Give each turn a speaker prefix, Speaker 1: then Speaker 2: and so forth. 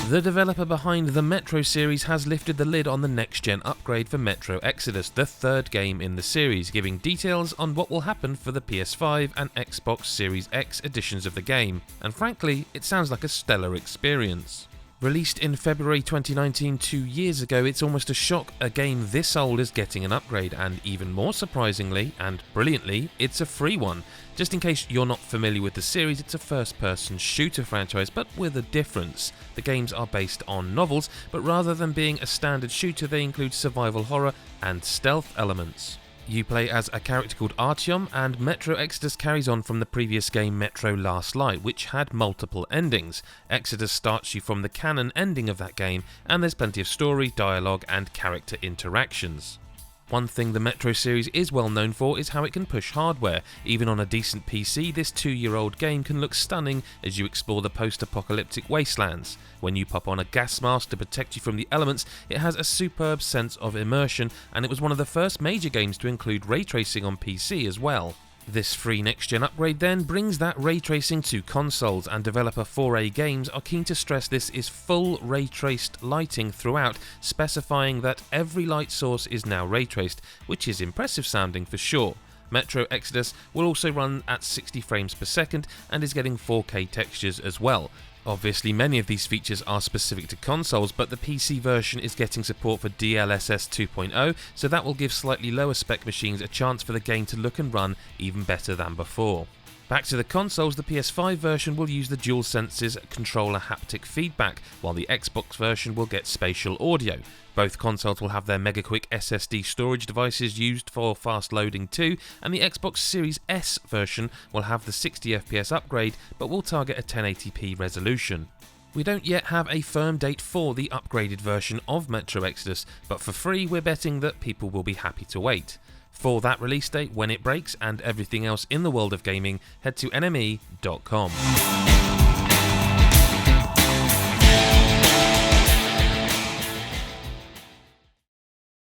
Speaker 1: The developer behind the Metro series has lifted the lid on the next-gen upgrade for Metro Exodus, the third game in the series, giving details on what will happen for the PS5 and Xbox Series X editions of the game, and frankly, it sounds like a stellar experience. Released in February 2019, 2 years ago, it's almost a shock a game this old is getting an upgrade, and even more surprisingly and brilliantly, it's a free one. Just in case you're not familiar with the series, it's a first-person shooter franchise, but with a difference. The games are based on novels, but rather than being a standard shooter, they include survival horror and stealth elements. You play as a character called Artyom, and Metro Exodus carries on from the previous game Metro Last Light, which had multiple endings. Exodus starts you from the canon ending of that game, and there's plenty of story, dialogue, and character interactions. One thing the Metro series is well known for is how it can push hardware. Even on a decent PC, this 2-year-old game can look stunning as you explore the post-apocalyptic wastelands. When you pop on a gas mask to protect you from the elements, it has a superb sense of immersion, and it was one of the first major games to include ray tracing on PC as well. This free next-gen upgrade then brings that ray tracing to consoles, and developer 4A Games are keen to stress this is full ray-traced lighting throughout, specifying that every light source is now ray-traced, which is impressive sounding for sure. Metro Exodus will also run at 60 frames per second and is getting 4K textures as well. Obviously, many of these features are specific to consoles, but the PC version is getting support for DLSS 2.0, so that will give slightly lower spec machines a chance for the game to look and run even better than before. Back to the consoles, the PS5 version will use the DualSense's controller haptic feedback, while the Xbox version will get spatial audio. Both consoles will have their mega-quick SSD storage devices used for fast loading too, and the Xbox Series S version will have the 60fps upgrade, but will target a 1080p resolution. We don't yet have a firm date for the upgraded version of Metro Exodus, but for free we're betting that people will be happy to wait. For that release date, when it breaks, and everything else in the world of gaming, head to NME.com.